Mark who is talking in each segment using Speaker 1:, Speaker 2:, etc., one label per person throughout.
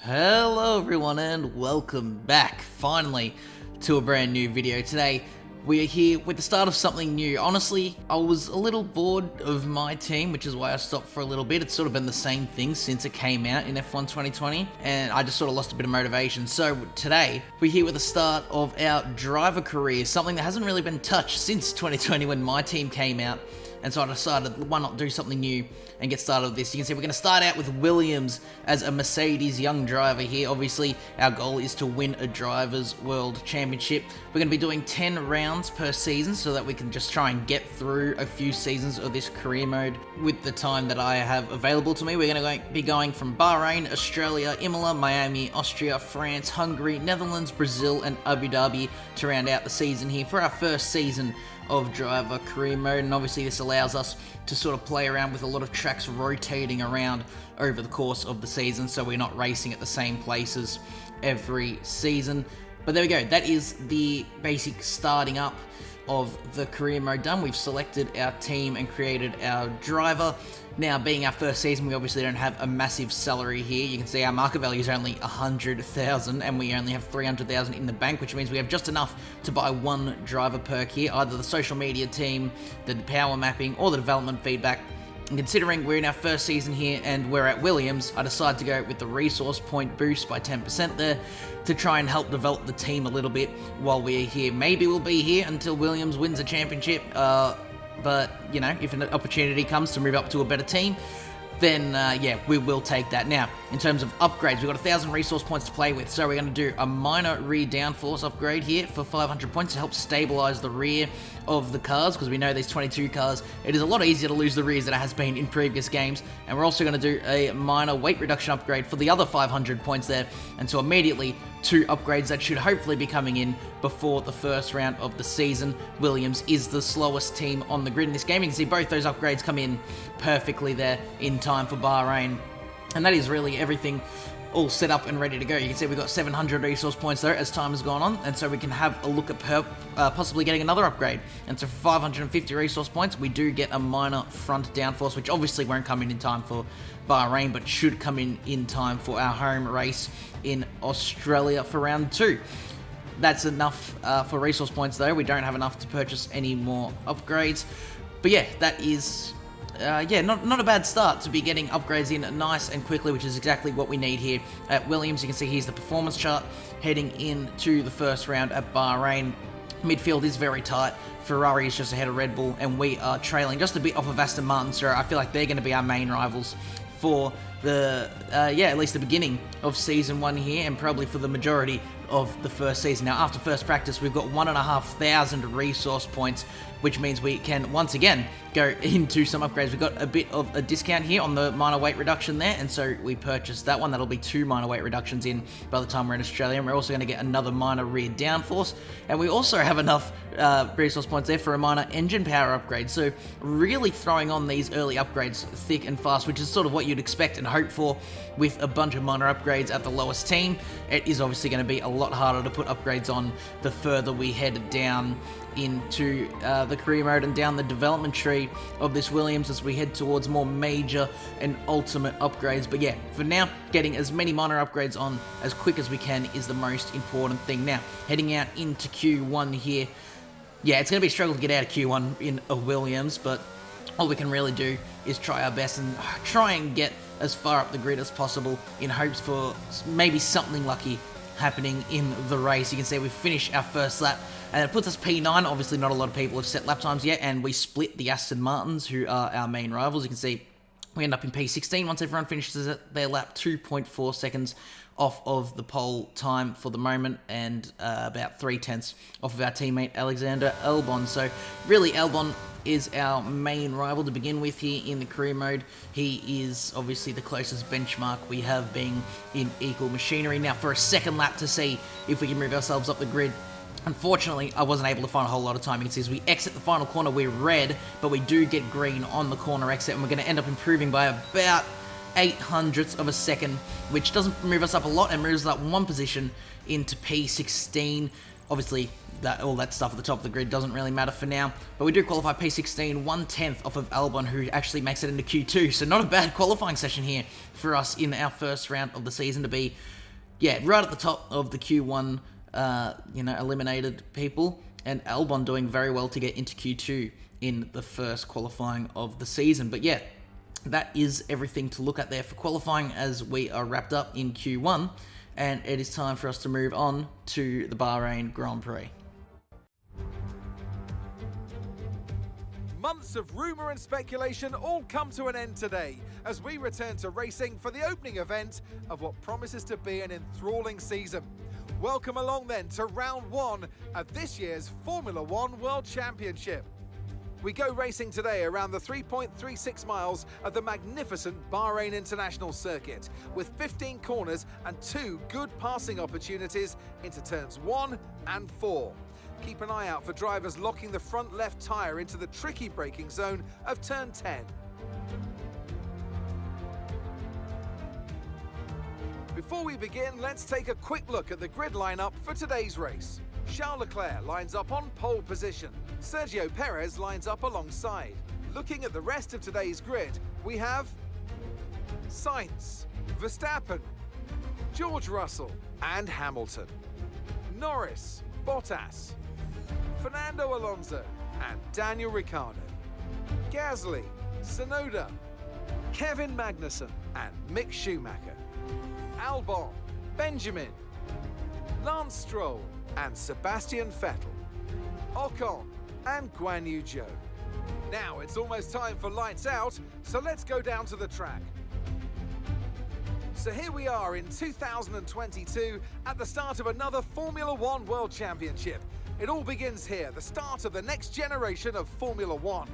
Speaker 1: Hello everyone and welcome back, finally, to a brand new video. Today, we are here with the start of something new. Honestly, I was a little bored of my team, which is why I stopped for a little bit. It's sort of been the same thing since it came out in F1 2020, and I just sort of lost a bit of motivation. So today, we're here with the start of our driver career, something that hasn't really been touched since 2020 when my team came out. And so I decided, why not do something new and get started with this. You can see we're going to start out with Williams as a Mercedes young driver here. Obviously, our goal is to win a Drivers' World Championship. We're going to be doing 10 rounds per season so that we can just try and get through a few seasons of this career mode with the time that I have available to me. We're going to be going from Bahrain, Australia, Imola, Miami, Austria, France, Hungary, Netherlands, Brazil, and Abu Dhabi to round out the season here for our first season of driver career mode. And obviously this allows us to sort of play around with a lot of tracks rotating around over the course of the season, so we're not racing at the same places every season. But there we go, that is the basic starting up of the career mode done. We've selected our team and created our driver. Now, being our first season, we obviously don't have a massive salary here. You can see our market value is only 100,000 and we only have 300,000 in the bank, which means we have just enough to buy one driver perk here, either the social media team, the power mapping, or the development feedback. And considering we're in our first season here and we're at Williams, I decided to go with the resource point boost by 10% there to try and help develop the team a little bit while we're here. Maybe we'll be here until Williams wins a championship, but, you know, if an opportunity comes to move up to a better team, then, yeah, we will take that. Now, in terms of upgrades, we've got 1,000 resource points to play with, so we're going to do a minor rear downforce upgrade here for 500 points to help stabilize the rear of the cars, because we know these 22 cars, it is a lot easier to lose the rears than it has been in previous games. And we're also going to do a minor weight reduction upgrade for the other 500 points there, and so immediately 2 upgrades that should hopefully be coming in before the first round of the season. Williams is the slowest team on the grid in this game. You can see both those upgrades come in perfectly there in time for Bahrain, and that is really everything all set up and ready to go. You can see we've got 700 resource points there as time has gone on, and so we can have a look at possibly getting another upgrade. And so for 550 resource points, we do get a minor front downforce, which obviously won't come in time for Bahrain, but should come in time for our home race in Australia for round 2. That's enough for resource points though. We don't have enough to purchase any more upgrades. But yeah, that is not a bad start to be getting upgrades in nice and quickly, which is exactly what we need here at Williams. You can see here's the performance chart heading into the first round at Bahrain. Midfield is very tight. Ferrari is just ahead of Red Bull, and we are trailing just a bit off of Aston Martin, so I feel like they're going to be our main rivals for the, at least the beginning of Season 1 here, and probably for the majority of the first season. Now, after first practice, we've got 1,500 resource points, which means we can, once again, go into some upgrades. We've got a bit of a discount here on the minor weight reduction there, and so we purchased that one. That'll be 2 minor weight reductions in by the time we're in Australia, and we're also going to get another minor rear downforce, and we also have enough resource points there for a minor engine power upgrade. So really throwing on these early upgrades thick and fast, which is sort of what you'd expect and hope for with a bunch of minor upgrades at the lowest team. It is obviously going to be a lot harder to put upgrades on the further we head down into the career mode and down the development tree of this Williams as we head towards more major and ultimate upgrades. But yeah, for now, getting as many minor upgrades on as quick as we can is the most important thing. Now, heading out into Q1 here, yeah, it's going to be a struggle to get out of Q1 in a Williams, but all we can really do is try our best and try and get as far up the grid as possible in hopes for maybe something lucky happening in the race. You can see we finished our first lap, and it puts us P9. Obviously, not a lot of people have set lap times yet, and we split the Aston Martins, who are our main rivals. You can see we end up in P16 once everyone finishes their lap, 2.4 seconds off of the pole time for the moment, and about 3/10 off of our teammate Alexander Albon. So really, Albon is our main rival to begin with here in the career mode. He is obviously the closest benchmark we have being in equal machinery. Now, for a second lap to see if we can move ourselves up the grid, unfortunately, I wasn't able to find a whole lot of time. You can see as we exit the final corner, we're red, but we do get green on the corner exit, and we're going to end up improving by about 0.08 of a second, which doesn't move us up a lot and moves us up 1 position into P16. Obviously, all that stuff at the top of the grid doesn't really matter for now, but we do qualify P16, 1/10 off of Albon, who actually makes it into Q2, so not a bad qualifying session here for us in our first round of the season to be, yeah, right at the top of the Q1, eliminated people, and Albon doing very well to get into Q2 in the first qualifying of the season. But yeah, that is everything to look at there for qualifying as we are wrapped up in Q1, and it is time for us to move on to the Bahrain Grand Prix.
Speaker 2: Months of rumour and speculation all come to an end today as we return to racing for the opening event of what promises to be an enthralling season. Welcome along then to round 1 of this year's Formula 1 World Championship. We go racing today around the 3.36 miles of the magnificent Bahrain International Circuit, with 15 corners and 2 good passing opportunities into turns 1 and 4. Keep an eye out for drivers locking the front left tyre into the tricky braking zone of turn 10. Before we begin, let's take a quick look at the grid lineup for today's race. Charles Leclerc lines up on pole position. Sergio Perez lines up alongside. Looking at the rest of today's grid, we have Sainz, Verstappen, George Russell and Hamilton, Norris, Bottas, Fernando Alonso and Daniel Ricciardo, Gasly, Tsunoda, Kevin Magnussen and Mick Schumacher, Albon, Benjamin, Lance Stroll and Sebastian Vettel, Ocon and Guan Yu Zhou. Now it's almost time for lights out, so let's go down to the track. So here we are in 2022 at the start of another Formula 1 World Championship. It all begins here, the start of the next generation of Formula 1.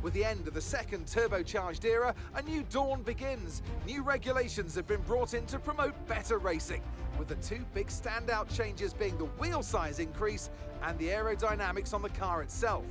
Speaker 2: With the end of the second turbocharged era, a new dawn begins. New regulations have been brought in to promote better racing, with the 2 big standout changes being the wheel size increase and the aerodynamics on the car itself.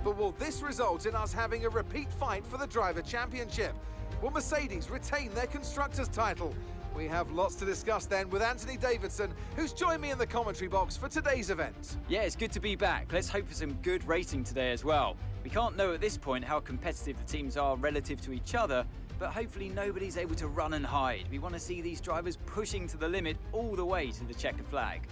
Speaker 2: But will this result in us having a repeat fight for the Driver Championship? Will Mercedes retain their Constructors' title? We have lots to discuss then with Anthony Davidson, who's joined me in the commentary box for today's event.
Speaker 3: Yeah, it's good to be back. Let's hope for some good racing today as well. We can't know at this point how competitive the teams are relative to each other, but hopefully nobody's able to run and hide. We want to see these drivers pushing to the limit all the way to the checkered flag.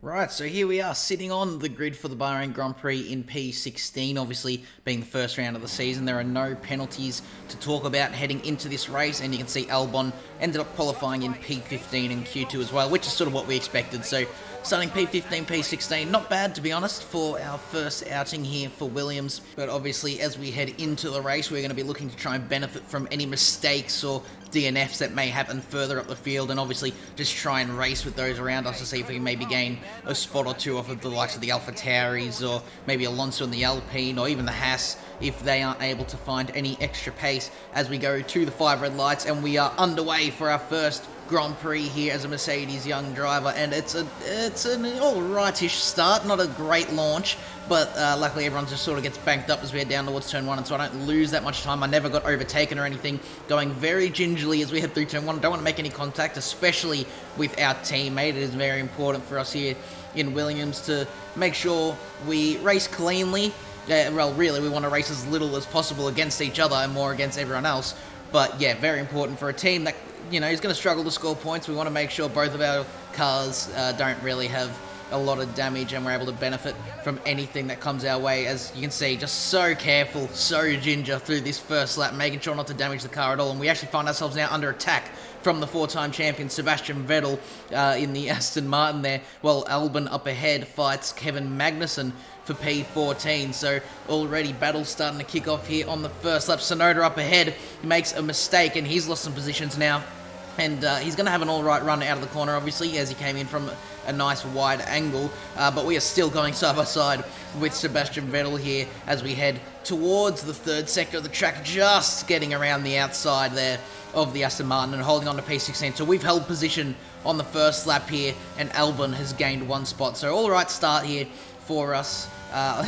Speaker 1: Right, so here we are sitting on the grid for the Bahrain Grand Prix in P16, obviously being the first round of the season. There are no penalties to talk about heading into this race, and you can see Albon ended up qualifying in P15 and Q2 as well, which is sort of what we expected. So starting P15, P16, not bad to be honest for our first outing here for Williams. But obviously as we head into the race, we're going to be looking to try and benefit from any mistakes or DNFs that may happen further up the field, and obviously just try and race with those around us to see if we can maybe gain a spot or two off of the likes of the AlphaTauris, or maybe Alonso in the Alpine, or even the Haas if they aren't able to find any extra pace as we go to the 5 red lights. And we are underway for our first Grand Prix here as a Mercedes young driver, and it's an alrightish start, not a great launch, but luckily everyone just sort of gets banked up as we head down towards turn 1, and so I don't lose that much time. I never got overtaken or anything, going very gingerly as we head through turn 1. Don't want to make any contact, especially with our teammate. It is very important for us here in Williams to make sure we race cleanly. Well, really, we want to race as little as possible against each other and more against everyone else. But yeah, very important for a team that, you know, is going to struggle to score points. We want to make sure both of our cars don't really have a lot of damage, and we're able to benefit from anything that comes our way. As you can see, just so careful, so ginger through this first lap, making sure not to damage the car at all. And we actually find ourselves now under attack from the 4-time champion Sebastian Vettel in the Aston Martin there, while Albon up ahead fights Kevin Magnussen for P14. So already battles starting to kick off here on the first lap. Tsunoda up ahead makes a mistake, and he's lost some positions now. And he's going to have an alright run out of the corner, obviously, as he came in from a nice wide angle. But we are still going side by side with Sebastian Vettel here as we head towards the third sector of the track, just getting around the outside there of the Aston Martin and holding on to P16. So we've held position on the first lap here, and Albon has gained 1 spot. So alright start here for us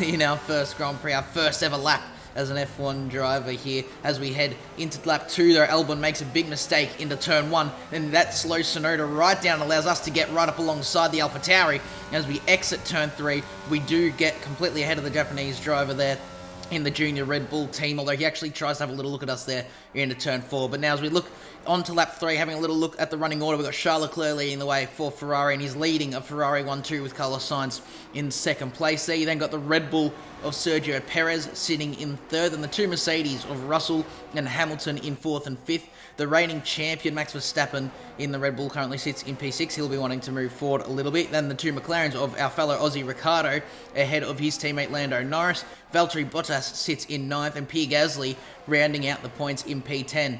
Speaker 1: in our first Grand Prix, our first ever lap as an F1 driver here. As we head into lap 2 though, Albon makes a big mistake into turn 1, and that slows Tsunoda right down, allows us to get right up alongside the AlphaTauri. As we exit turn 3, we do get completely ahead of the Japanese driver there in the junior Red Bull team, although he actually tries to have a little look at us there into turn 4. But now as we look onto lap 3, having a little look at the running order, we've got Charles Leclerc leading the way for Ferrari, and he's leading a Ferrari 1-2 with Carlos Sainz in second place there. You then got the Red Bull of Sergio Perez sitting in third, and the two Mercedes of Russell and Hamilton in fourth and fifth. The reigning champion Max Verstappen in the Red Bull currently sits in P6. He'll be wanting to move forward a little bit. Then the two McLarens of our fellow Aussie Ricciardo ahead of his teammate Lando Norris. Valtteri Bottas sits in ninth, and Pierre Gasly rounding out the points in P10.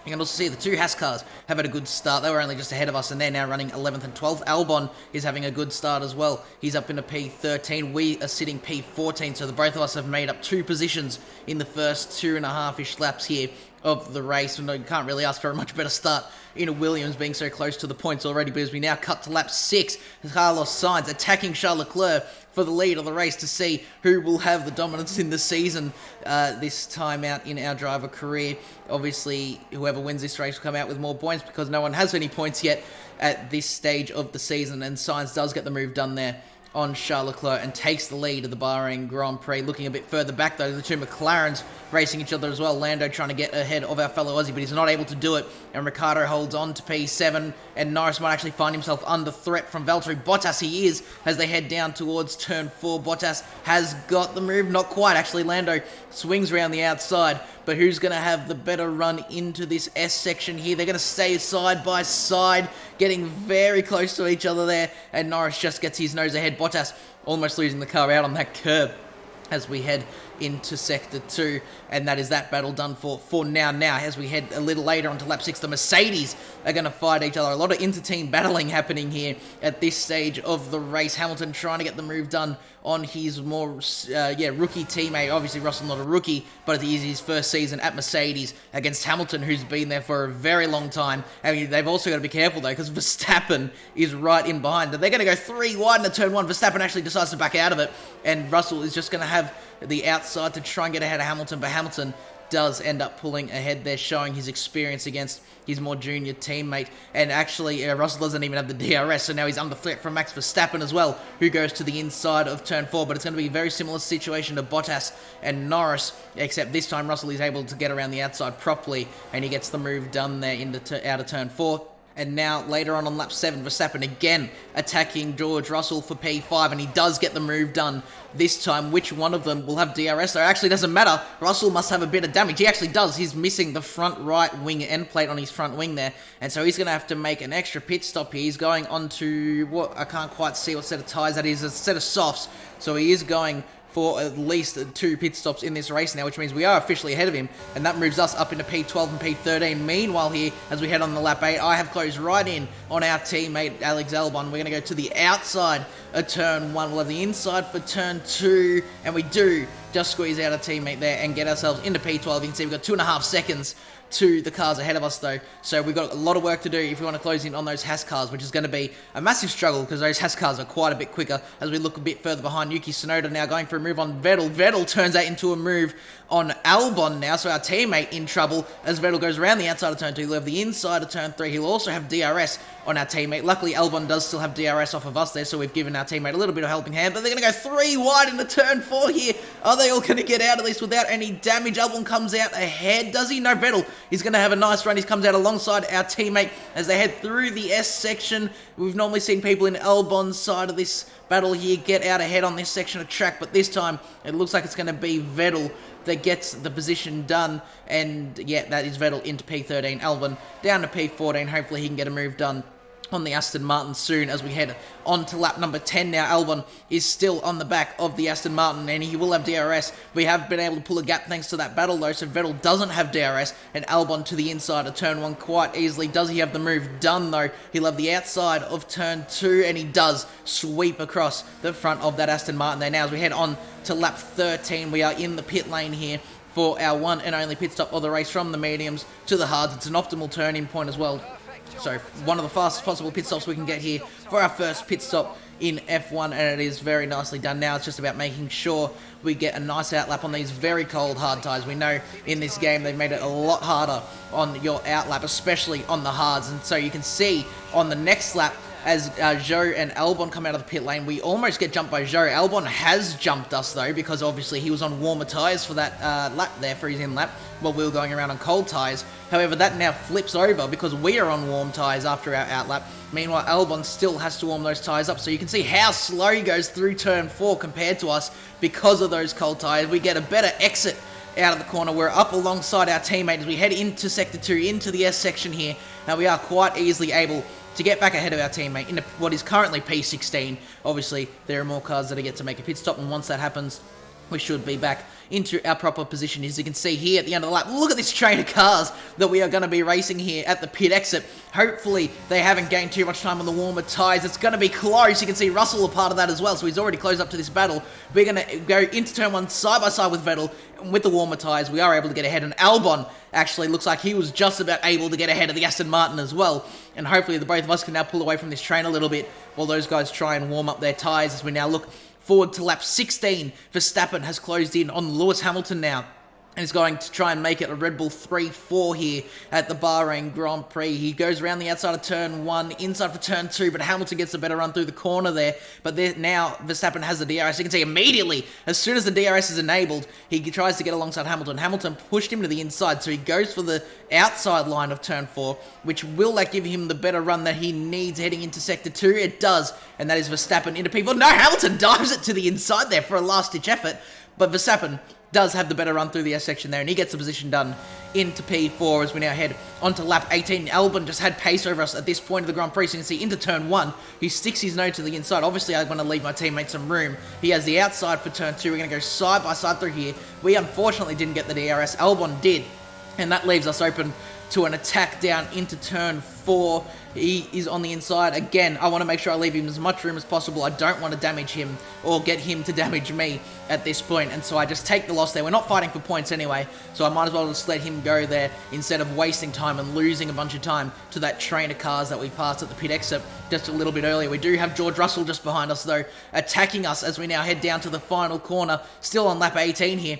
Speaker 1: You can also see the two Haas cars have had a good start. They were only just ahead of us, and they're now running 11th and 12th. Albon is having a good start as well. He's up into P13. We are sitting P14, so the both of us have made up 2 positions in the first 2.5-ish laps here of the race. And you can't really ask for a much better start in Williams being so close to the points already. But as we now cut to lap 6, Carlos Sainz attacking Charles Leclerc for the lead of the race to see who will have the dominance in the season this time out in our driver career. Obviously, whoever wins this race will come out with more points because no one has any points yet at this stage of the season, and Sainz does get the move done there on Charles Leclerc and takes the lead of the Bahrain Grand Prix. Looking a bit further back though, the two McLarens racing each other as well. Lando trying to get ahead of our fellow Aussie, but he's not able to do it, and Ricciardo holds on to P7, and Norris might actually find himself under threat from Valtteri Bottas. He is, as they head down towards turn 4. Bottas has got the move, not quite actually. Lando swings around the outside, but who's going to have the better run into this S section here? They're going to stay side by side, getting very close to each other there, and Norris just gets his nose ahead. Bottas almost losing the car out on that curb as we head into Sector 2, and that is that battle done for now. Now, as we head a little later onto lap 6, the Mercedes are going to fight each other. A lot of inter-team battling happening here at this stage of the race. Hamilton trying to get the move done on his more, rookie teammate. Obviously, Russell not a rookie, but it is his first season at Mercedes against Hamilton, who's been there for a very long time. I mean, they've also got to be careful, though, because Verstappen is right in behind. They're going to go 3 wide into turn 1. Verstappen actually decides to back out of it, and Russell is just going to have the outside to try and get ahead of Hamilton, but Hamilton does end up pulling ahead there, showing his experience against his more junior teammate. And actually, Russell doesn't even have the DRS, so now he's under threat from Max Verstappen as well, who goes to the inside of turn 4. But it's going to be a very similar situation to Bottas and Norris, except this time Russell is able to get around the outside properly, and he gets the move done there out of turn 4. And now, later on lap 7, Verstappen again attacking George Russell for P5, and he does get the move done this time. Which one of them will have DRS? So it actually doesn't matter. Russell must have a bit of damage. He actually does. He's missing the front right wing end plate on his front wing there, and so he's going to have to make an extra pit stop here. He's going on to, what, I can't quite see what set of tyres that is, a set of softs, so he is going for at least 2 pit stops in this race now, which means we are officially ahead of him, and that moves us up into P12 and P13. Meanwhile here, as we head on the lap 8, I have closed right in on our teammate Alex Albon. We're going to go to the outside of turn 1. We'll have the inside for turn 2, and we do just squeeze out a teammate there and get ourselves into P12. You can see we've got 2.5 seconds to the cars ahead of us though, so we've got a lot of work to do if we want to close in on those Haas cars, which is going to be a massive struggle because those Haas cars are quite a bit quicker. As we look a bit further behind, Yuki Tsunoda now going for a move on Vettel. Vettel turns that into a move on Albon now, so our teammate in trouble as Vettel goes around the outside of turn 2. He'll have the inside of turn 3. He'll also have DRS on our teammate. Luckily, Albon does still have DRS off of us there, so we've given our teammate a little bit of helping hand, but they're going to go 3 wide into turn 4 here. Are they all going to get out of this without any damage? Albon comes out ahead, does he? No, Vettel is going to have a nice run. He comes out alongside our teammate as they head through the S section. We've normally seen people in Albon's side of this battle here get out ahead on this section of track, but this time it looks like it's going to be Vettel that gets the position done, and yeah, that is Vettel into P13. Albon down to P14. Hopefully he can get a move done on the Aston Martin soon as we head on to lap number 10 now. Albon is still on the back of the Aston Martin, and he will have DRS. We have been able to pull a gap thanks to that battle though, so Vettel doesn't have DRS, and Albon to the inside of turn 1 quite easily. Does he have the move done though? He'll have the outside of turn 2, and he does sweep across the front of that Aston Martin there. Now as we head on to lap 13, we are in the pit lane here for our one and only pit stop of the race from the mediums to the hards. It's an optimal turn-in point as well, So one of the fastest possible pit stops we can get here for our first pit stop in F1, and it is very nicely done. Now it's just about making sure we get a nice outlap on these very cold hard tyres. We know in this game they've made it a lot harder on your outlap, especially on the hards, and so you can see on the next lap as Zhou and Albon come out of the pit lane, we almost get jumped by Zhou. Albon has jumped us though, because obviously he was on warmer tyres for that lap there, for his in-lap, while we were going around on cold tyres. However, that now flips over because we are on warm tyres after our outlap. Meanwhile, Albon still has to warm those tyres up, so you can see how slow he goes through turn 4 compared to us because of those cold tyres. We get a better exit out of the corner. We're up alongside our teammate as we head into Sector 2, into the S section here. Now we are quite easily able to get back ahead of our teammate into what is currently P16. Obviously, there are more cars that get to make a pit stop, and once that happens, we should be back into our proper position. As you can see here at the end of the lap, look at this train of cars that we are going to be racing here at the pit exit. Hopefully, they haven't gained too much time on the warmer tyres. It's going to be close. You can see Russell a part of that as well, so he's already closed up to this battle. We're going to go into turn 1 side by side with Vettel. With the warmer tyres, we are able to get ahead, and Albon actually looks like he was just about able to get ahead of the Aston Martin as well, and hopefully the both of us can now pull away from this train a little bit while those guys try and warm up their tyres as we now look forward to lap 16. Verstappen has closed in on Lewis Hamilton now, and is going to try and make it a Red Bull 3-4 here at the Bahrain Grand Prix. He goes around the outside of turn 1, inside for turn 2, but Hamilton gets a better run through the corner there. But there, now Verstappen has the DRS. You can see immediately, as soon as the DRS is enabled, he tries to get alongside Hamilton. Hamilton pushed him to the inside, so he goes for the outside line of turn 4, which will give him the better run that he needs heading into Sector 2. It does, and that is Verstappen into P4. No, Hamilton dives it to the inside there for a last-ditch effort, but Verstappen does have the better run through the S section there, and he gets the position done into P4 as we now head onto lap 18. Albon just had pace over us at this point of the Grand Prix, so you can see into turn 1, he sticks his nose to the inside. Obviously, I want to leave my teammate some room. He has the outside for turn 2. We're going to go side by side through here. We unfortunately didn't get the DRS. Albon did, and that leaves us open to an attack down into turn 4. He is on the inside. Again, I want to make sure I leave him as much room as possible. I don't want to damage him or get him to damage me at this point, and so I just take the loss there. We're not fighting for points anyway, so I might as well just let him go there instead of wasting time and losing a bunch of time to that train of cars that we passed at the pit exit just a little bit earlier. We do have George Russell just behind us though, attacking us as we now head down to the final corner, still on lap 18 here.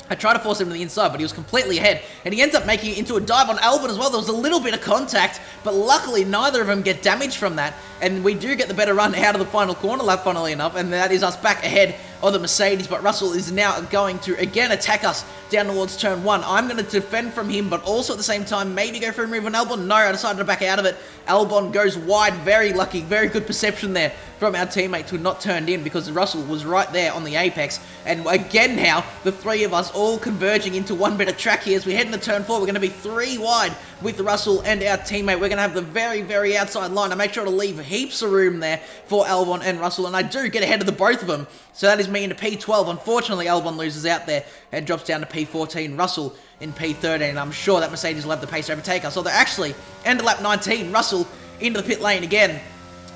Speaker 1: I tried to force him to the inside, but he was completely ahead, and he ends up making it into a dive on Albon as well. There was a little bit of contact, but luckily neither of them get damaged from that, and we do get the better run out of the final corner lap, funnily enough, and that is us back ahead of the Mercedes. But Russell is now going to again attack us down towards turn 1. I'm going to defend from him, but also at the same time maybe go for a move on Albon. No, I decided to back out of it. Albon goes wide. Very lucky, very good perception there from our teammate to not turned in, because Russell was right there on the apex. And again now, the three of us all converging into one bit of track here. As we head into turn 4, we're going to be 3 wide with Russell and our teammate. We're going to have the very, very outside line. I make sure to leave heaps of room there for Albon and Russell, and I do get ahead of the both of them. So that is me into P12. Unfortunately, Albon loses out there and drops down to P14. Russell in P13, and I'm sure that Mercedes will have the pace to overtake us. Although actually, end of lap 19, Russell into the pit lane again.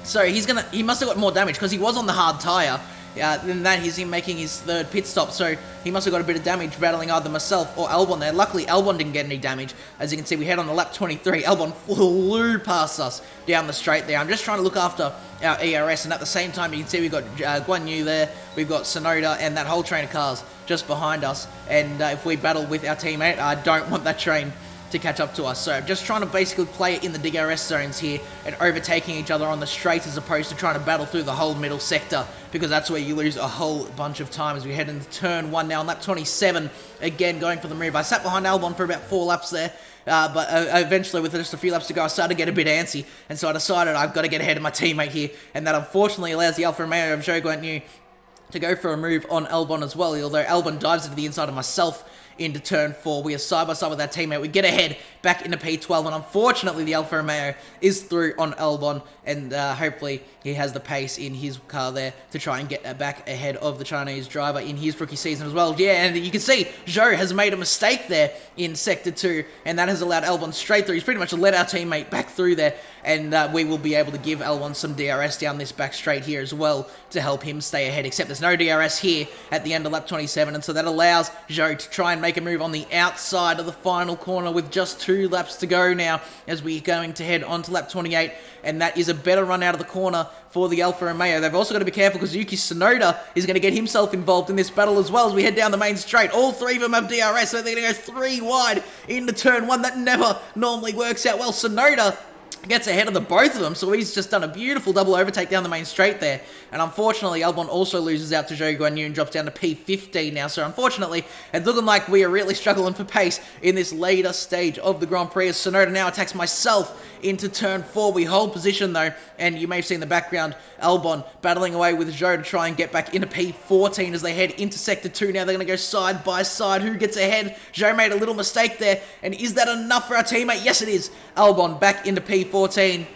Speaker 1: So he must have got more damage because he was on the hard tyre. Then that is him making his 3rd pit stop, so he must have got a bit of damage battling either myself or Albon there. Luckily, Albon didn't get any damage. As you can see, we head on to lap 23. Albon flew past us down the straight there. I'm just trying to look after our ERS, and at the same time, you can see we've got Guan Yu there, we've got Sonoda, and that whole train of cars just behind us. And if we battle with our teammate, I don't want that train to catch up to us. So I'm just trying to basically play it in the DRS zones here and overtaking each other on the straight, as opposed to trying to battle through the whole middle sector, because that's where you lose a whole bunch of time. As we head into turn 1 now on lap 27, again going for the move. I sat behind Albon for about 4 laps there, but eventually with just a few laps to go, I started to get a bit antsy, and so I decided I've got to get ahead of my teammate here, and that unfortunately allows the Alfa Romeo of Zhou Guanyu to go for a move on Albon as well, although Albon dives into the inside of myself into turn 4. We are side by side with our teammate. We get ahead back into P12, and unfortunately the Alfa Romeo is through on Albon, and hopefully he has the pace in his car there to try and get back ahead of the Chinese driver in his rookie season as well. Yeah, and you can see Zhou has made a mistake there in Sector 2, and that has allowed Albon straight through. He's pretty much let our teammate back through there, and we will be able to give Albon some DRS down this back straight here as well to help him stay ahead, except there's no DRS here at the end of lap 27, and so that allows Zhou to try and make make a move on the outside of the final corner with just 2 laps to go now as we're going to head on to lap 28, and that is a better run out of the corner for the Alfa Romeo. They've also got to be careful because Yuki Tsunoda is going to get himself involved in this battle as well as we head down the main straight. All 3 of them have DRS, so they're going to go 3 wide into turn 1. That never normally works out well. Tsunoda gets ahead of the both of them, so he's just done a beautiful double overtake down the main straight there. And unfortunately, Albon also loses out to Zhou Guanyu and drops down to P15 now. So unfortunately, it's looking like we are really struggling for pace in this later stage of the Grand Prix as Tsunoda now attacks myself into turn 4. We hold position though, and you may have seen in the background Albon battling away with Zhou to try and get back into P14 as they head into Sector 2. Now they're going to go side by side. Who gets ahead? Zhou made a little mistake there, and is that enough for our teammate? Yes, it is. Albon back into P14.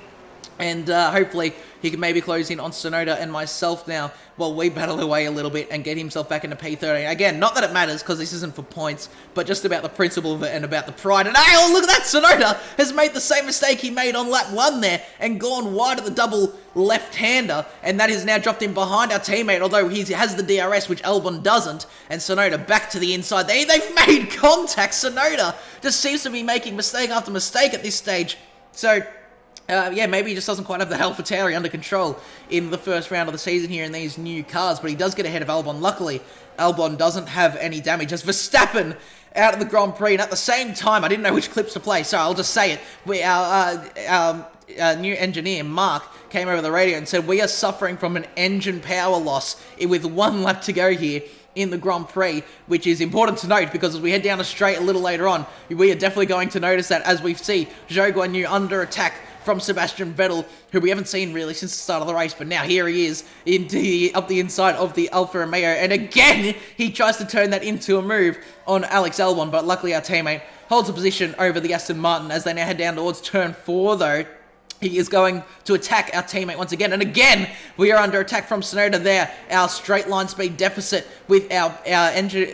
Speaker 1: And hopefully he can maybe close in on Tsunoda and myself now while we battle away a little bit and get himself back into P13. Again, not that it matters because this isn't for points, but just about the principle of it and about the pride. And oh, look at that! Tsunoda has made the same mistake he made on lap 1 there and gone wide of the double left-hander, and that has now dropped him behind our teammate, although he has the DRS, which Albon doesn't, and Tsunoda back to the inside. They've made contact. Tsunoda just seems to be making mistake after mistake at this stage. So yeah, maybe he just doesn't quite have the AlphaTauri under control in the first round of the season here in these new cars, but he does get ahead of Albon. Luckily, Albon doesn't have any damage as Verstappen out of the Grand Prix, and at the same time, I didn't know which clips to play, so I'll just say it. Our new engineer, Mark, came over the radio and said, we are suffering from an engine power loss with 1 lap to go here in the Grand Prix, which is important to note because as we head down a straight a little later on, we are definitely going to notice that as we see Zhou Guanyu under attack from Sebastian Vettel, who we haven't seen really since the start of the race, but now here he is up the inside of the Alfa Romeo, and again, he tries to turn that into a move on Alex Albon, but luckily our teammate holds a position over the Aston Martin as they now head down towards turn 4 though. He is going to attack our teammate once again. And again, we are under attack from Tsunoda there. Our straight line speed deficit with our engine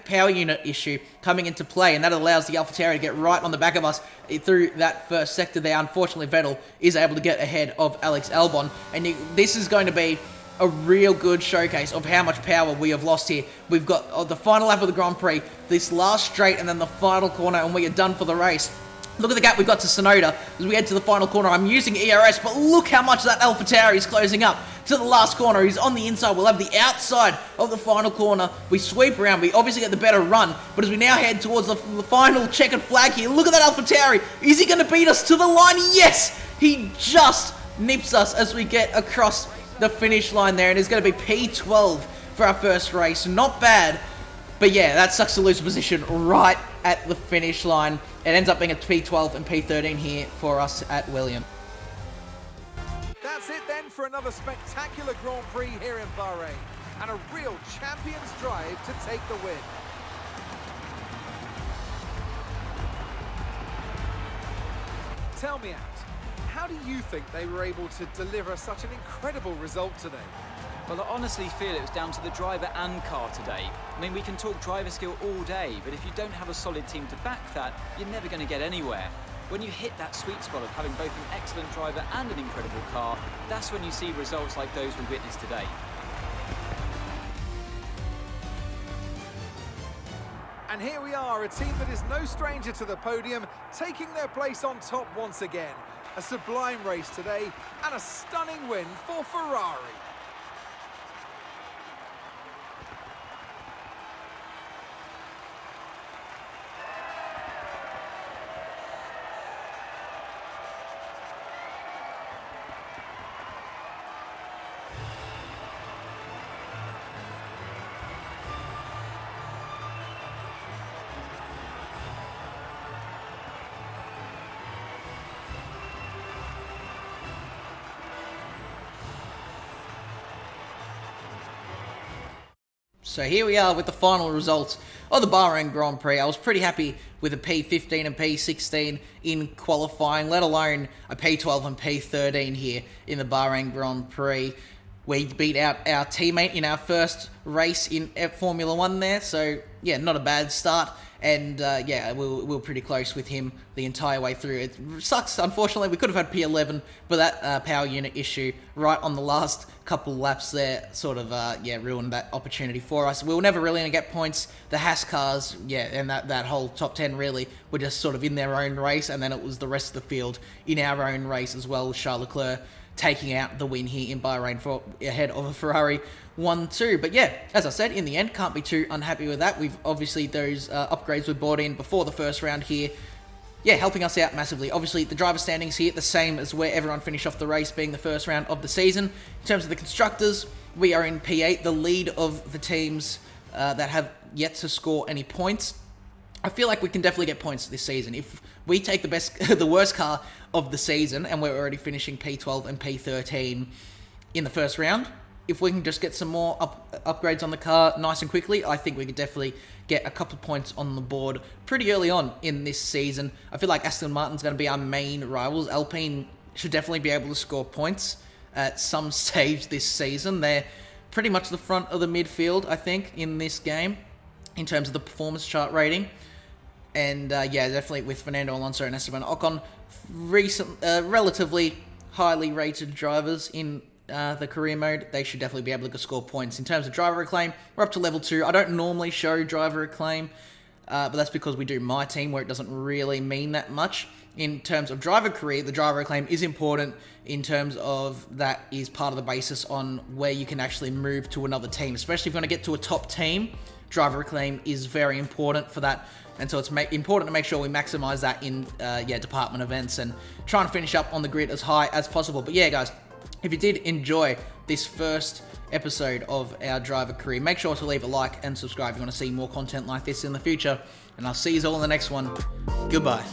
Speaker 1: power unit issue coming into play. And that allows the AlphaTauri to get right on the back of us through that first sector there. Unfortunately, Vettel is able to get ahead of Alex Albon. And this is going to be a real good showcase of how much power we have lost here. We've got the final lap of the Grand Prix, this last straight, and then the final corner, and we are done for the race. Look at the gap we've got to Tsunoda as we head to the final corner. I'm using ERS, but look how much that AlphaTauri is closing up to the last corner. He's on the inside. We'll have the outside of the final corner. We sweep around. We obviously get the better run, but as we now head towards the final checkered flag here, look at that AlphaTauri. Is he going to beat us to the line? Yes! He just nips us as we get across the finish line there, and it's going to be P12 for our first race. Not bad, but yeah, that sucks to lose position right at the finish line. It ends up being a P12 and P13 here for us at Williams.
Speaker 2: That's it then for another spectacular Grand Prix here in Bahrain, and a real champion's drive to take the win. Tell me, how do you think they were able to deliver such an incredible result today?
Speaker 3: Well, I honestly feel it was down to the driver and car today. I mean, we can talk driver skill all day, but if you don't have a solid team to back that, you're never going to get anywhere. When you hit that sweet spot of having both an excellent driver and an incredible car, that's when you see results like those we witnessed today.
Speaker 2: And here we are, a team that is no stranger to the podium, taking their place on top once again. A sublime race today, and a stunning win for Ferrari.
Speaker 1: So here we are with the final results of the Bahrain Grand Prix. I was pretty happy with a P15 and P16 in qualifying, let alone a P12 and P13 here in the Bahrain Grand Prix. We beat out our teammate in our first race in Formula 1 there, so yeah, not a bad start. And yeah, we were pretty close with him the entire way through. It sucks, unfortunately. We could have had P11, but that power unit issue right on the last couple laps there sort of, ruined that opportunity for us. We were never really going to get points. The Haas cars, and that whole top 10 really were just sort of in their own race, and then it was the rest of the field in our own race as well, with Charles Leclerc taking out the win here in Bahrain ahead of a Ferrari 1-2. But yeah, as I said, in the end, can't be too unhappy with that. We've obviously, those upgrades we bought in before the first round here, helping us out massively. Obviously, the driver standings here, the same as where everyone finished off the race, being the first round of the season. In terms of the constructors, we are in P8, the lead of the teams that have yet to score any points. I feel like we can definitely get points this season. If we take the worst car of the season, and we're already finishing P12 and P13 in the first round, if we can just get some more upgrades on the car nice and quickly, I think we could definitely get a couple of points on the board pretty early on in this season. I feel like Aston Martin's going to be our main rivals. Alpine should definitely be able to score points at some stage this season. They're pretty much the front of the midfield, I think, in this game, in terms of the performance chart rating. And definitely with Fernando Alonso and Esteban Ocon, relatively highly rated drivers in the career mode, they should definitely be able to score points. In terms of driver acclaim, we're up to level 2. I don't normally show driver acclaim, but that's because we do my team, where it doesn't really mean that much. In terms of driver career, the driver acclaim is important in terms of that is part of the basis on where you can actually move to another team, especially if you want to get to a top team. Driver acclaim is very important for that, and so it's important to make sure we maximize that in department events and try and finish up on the grid as high as possible. But yeah, guys, if you did enjoy this first episode of our driver career, make sure to leave a like and subscribe if you want to see more content like this in the future, and I'll see you all in the next one. Goodbye.